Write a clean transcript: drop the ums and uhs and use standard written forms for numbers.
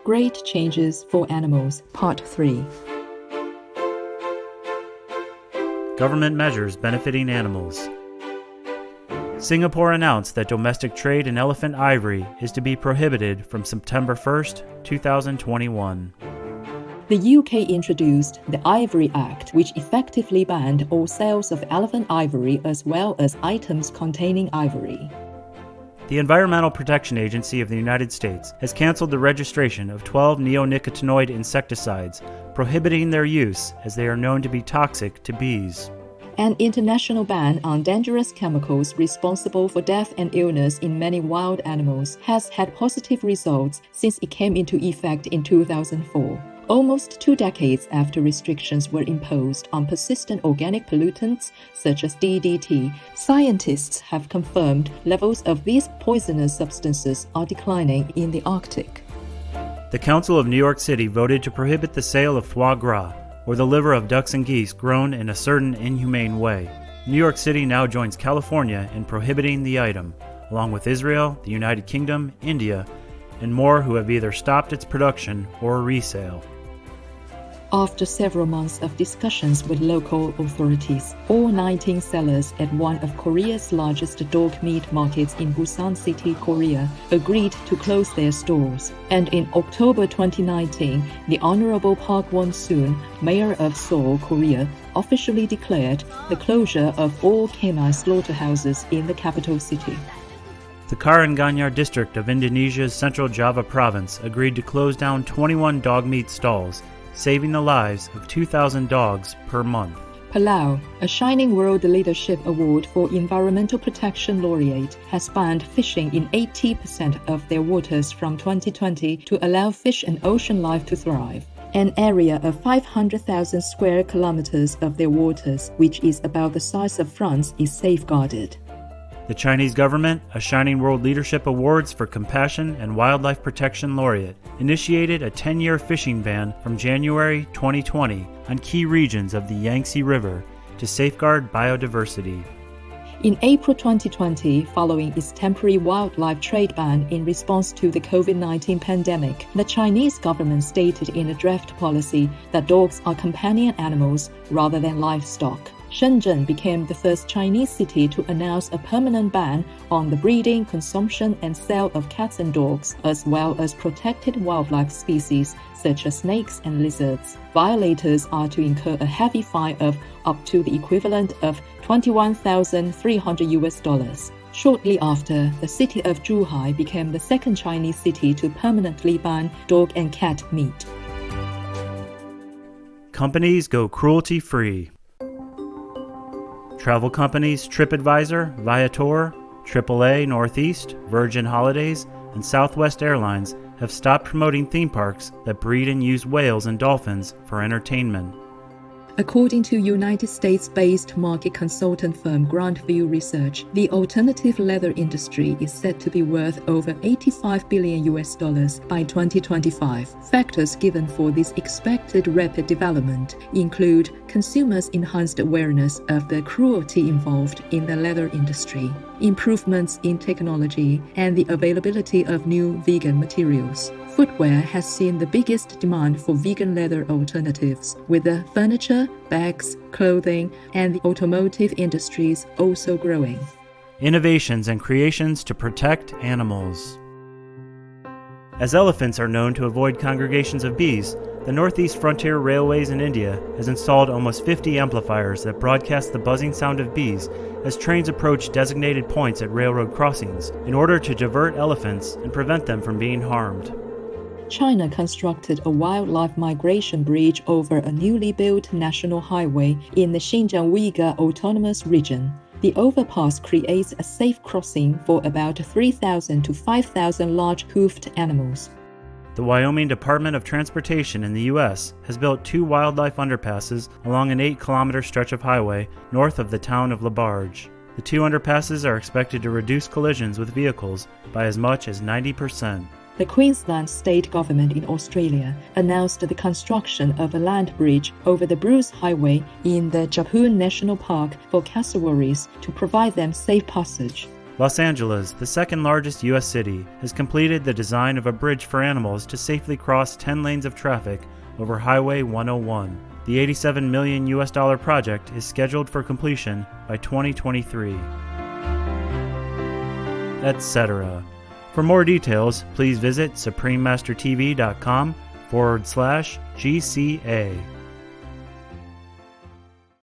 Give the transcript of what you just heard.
Great Changes for Animals, Part 3. Government measures benefiting animals. Singapore announced that domestic trade in elephant ivory is to be prohibited from September 1st, 2021. The UK introduced the Ivory Act, which effectively banned all sales of elephant ivory as well as items containing ivory. The Environmental Protection Agency of the United States has canceled the registration of 12 neonicotinoid insecticides, prohibiting their use as they are known to be toxic to bees. An international ban on dangerous chemicals responsible for death and illness in many wild animals has had positive results since it came into effect in 2004. Almost 2 decades after restrictions were imposed on persistent organic pollutants such as DDT, scientists have confirmed levels of these poisonous substances are declining in the Arctic. The Council of New York City voted to prohibit the sale of foie gras, or the liver of ducks and geese grown in a certain inhumane way. New York City now joins California in prohibiting the item, along with Israel, the United Kingdom, India, and more who have either stopped its production or resale. After several months of discussions with local authorities, all 19 sellers at one of Korea's largest dog meat markets in Busan City, Korea, agreed to close their stores. And in October 2019, the Honorable Park Won-soon, mayor of Seoul, Korea, officially declared the closure of all canine slaughterhouses in the capital city. The Karanganyar district of Indonesia's Central Java province agreed to close down 21 dog meat stalls, saving the lives of 2,000 dogs per month. Palau, a Shining World Leadership Award for Environmental Protection laureate, has banned fishing in 80% of their waters from 2020 to allow fish and ocean life to thrive. An area of 500,000 square kilometers of their waters, which is about the size of France, is safeguarded. The Chinese government, a Shining World Leadership Awards for Compassion and Wildlife Protection laureate, initiated a 10-year fishing ban from January 2020 on key regions of the Yangtze River to safeguard biodiversity. In April 2020, following its temporary wildlife trade ban in response to the COVID-19 pandemic, the Chinese government stated in a draft policy that dogs are companion animals rather than livestock. Shenzhen became the first Chinese city to announce a permanent ban on the breeding, consumption, and sale of cats and dogs, as well as protected wildlife species such as snakes and lizards. Violators are to incur a heavy fine of up to the equivalent of $21,300. Shortly after, the city of Zhuhai became the second Chinese city to permanently ban dog and cat meat. Companies go cruelty-free. Travel companies TripAdvisor, Viator, AAA Northeast, Virgin Holidays, and Southwest Airlines have stopped promoting theme parks that breed and use whales and dolphins for entertainment. According to United States-based market consultant firm Grandview Research, the alternative leather industry is said to be worth over $85 billion by 2025. Factors given for this expected rapid development include consumers' enhanced awareness of the cruelty involved in the leather industry, improvements in technology, and the availability of new vegan materials. Footwear has seen the biggest demand for vegan leather alternatives, with the furniture, bags, clothing, and the automotive industries also growing. Innovations and creations to protect animals. As elephants are known to avoid congregations of bees, the Northeast Frontier Railways in India has installed almost 50 amplifiers that broadcast the buzzing sound of bees as trains approach designated points at railroad crossings in order to divert elephants and prevent them from being harmed. China constructed a wildlife migration bridge over a newly built national highway in the Xinjiang Uyghur Autonomous Region. The overpass creates a safe crossing for about 3,000 to 5,000 large hoofed animals. The Wyoming Department of Transportation in the U.S. has built 2 wildlife underpasses along an 8-kilometer stretch of highway north of the town of LaBarge. The 2 underpasses are expected to reduce collisions with vehicles by as much as 90%. The Queensland state government in Australia announced the construction of a land bridge over the Bruce Highway in the Japoon National Park for cassowaries to provide them safe passage. Los Angeles, the second largest U.S. city, has completed the design of a bridge for animals to safely cross 10 lanes of traffic over Highway 101. The $87 million project is scheduled for completion by 2023. Etc. For more details, please visit suprememastertv.com/GCA.